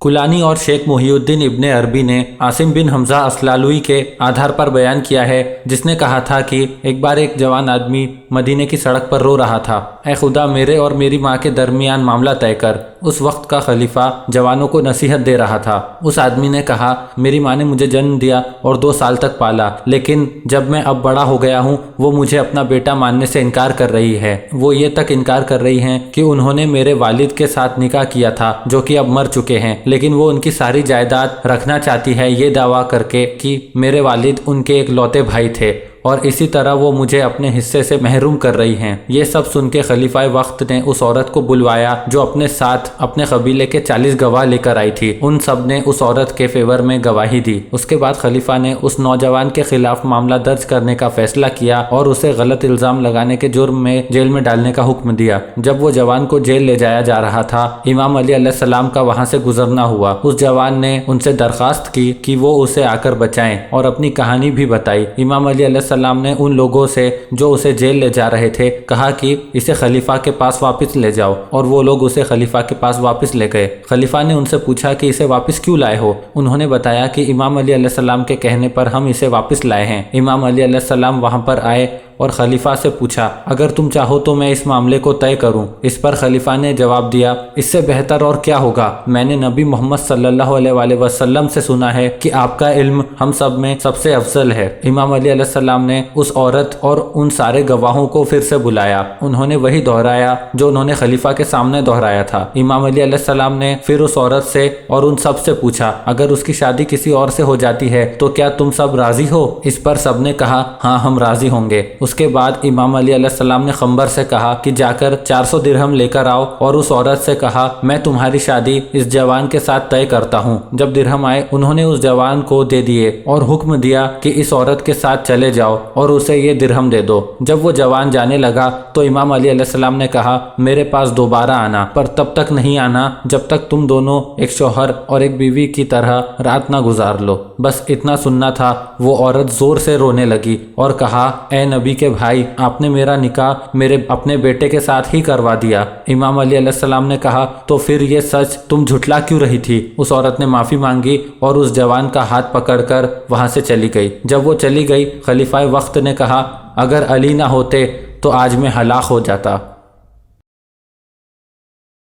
کلانی اور شیخ محی الدین ابن عربی نے عاصم بن حمزہ اسلالوی کے آدھار پر بیان کیا ہے، جس نے کہا تھا کہ ایک بار ایک جوان آدمی مدینے کی سڑک پر رو رہا تھا، اے خدا میرے اور میری ماں کے درمیان معاملہ طے کر۔ اس وقت کا خلیفہ جوانوں کو نصیحت دے رہا تھا۔ اس آدمی نے کہا، میری ماں نے مجھے جنم دیا اور 2 سال تک پالا، لیکن جب میں اب بڑا ہو گیا ہوں وہ مجھے اپنا بیٹا ماننے سے انکار کر رہی ہے۔ وہ یہ تک انکار کر رہی ہیں کہ انہوں نے میرے والد کے ساتھ نکاح کیا تھا جو کہ اب مر چکے ہیں، لیکن وہ ان کی ساری جائیداد رکھنا چاہتی ہے یہ دعویٰ کر کے کہ میرے والد ان کے اکلوتے بھائی تھے، اور اسی طرح وہ مجھے اپنے حصے سے محروم کر رہی ہیں۔ یہ سب سن کے خلیفہ وقت نے اس عورت کو بلوایا جو اپنے ساتھ اپنے قبیلے کے 40 گواہ لے کر آئی تھی۔ ان سب نے اس عورت کے فیور میں گواہی دی۔ اس کے بعد خلیفہ نے اس نوجوان کے خلاف معاملہ درج کرنے کا فیصلہ کیا اور اسے غلط الزام لگانے کے جرم میں جیل میں ڈالنے کا حکم دیا۔ جب وہ جوان کو جیل لے جایا جا رہا تھا، امام علی علیہ السلام کا وہاں سے گزرنا ہوا۔ اس جوان نے ان سے درخواست کی کہ وہ اسے آ کر بچائیں اور اپنی کہانی بھی بتائی۔ امام علی علیہ السلام نے ان لوگوں سے جو اسے جیل لے جا رہے تھے کہا کہ اسے خلیفہ کے پاس واپس لے جاؤ، اور وہ لوگ اسے خلیفہ کے پاس واپس لے گئے۔ خلیفہ نے ان سے پوچھا کہ اسے واپس کیوں لائے ہو؟ انہوں نے بتایا کہ امام علی علیہ السلام کے کہنے پر ہم اسے واپس لائے ہیں۔ امام علی علیہ السلام وہاں پر آئے اور خلیفہ سے پوچھا، اگر تم چاہو تو میں اس معاملے کو طے کروں۔ اس پر خلیفہ نے جواب دیا، اس سے بہتر اور کیا ہوگا؟ میں نے نبی محمد صلی اللہ علیہ وآلہ وسلم سے سنا ہے کہ آپ کا علم ہم سب میں سب سے افضل ہے۔ امام علی علیہ السلام نے اس عورت اور ان سارے گواہوں کو پھر سے بلایا۔ انہوں نے وہی دہرایا جو انہوں نے خلیفہ کے سامنے دہرایا تھا۔ امام علی علیہ السلام نے پھر اس عورت سے اور ان سب سے پوچھا، اگر اس کی شادی کسی اور سے ہو جاتی ہے تو کیا تم سب راضی ہو؟ اس پر سب نے کہا، ہاں ہم راضی ہوں گے۔ اس کے بعد امام علی علیہ السلام نے خنبر سے کہا کہ جا کر 400 درہم لے کر آؤ، اور اس عورت سے کہا، میں تمہاری شادی اس جوان کے ساتھ طے کرتا ہوں۔ جب درہم آئے انہوں نے اس جوان کو دے دیے اور حکم دیا کہ اس عورت کے ساتھ چلے جاؤ اور اسے یہ درہم دے دو۔ جب وہ جوان جانے لگا تو امام علی علیہ السلام نے کہا، میرے پاس دوبارہ آنا، پر تب تک نہیں آنا جب تک تم دونوں ایک شوہر اور ایک بیوی کی طرح رات نہ گزار لو۔ بس اتنا سننا تھا۔ وہ عورت زور سے رونے لگی اور کہا، اے نبی کے بھائی، آپ نے میرا نکاح میرے اپنے بیٹے کے ساتھ ہی کروا دیا۔ امام علی علیہ السلام نے کہا، تو پھر یہ سچ تم جھٹلا کیوں رہی تھی؟ اس عورت نے معافی مانگی اور اس جوان کا ہاتھ پکڑ کر وہاں سے چلی گئی۔ جب وہ چلی گئی، خلیفہ وقت نے کہا، اگر علی نہ ہوتے تو آج میں ہلاک ہو جاتا۔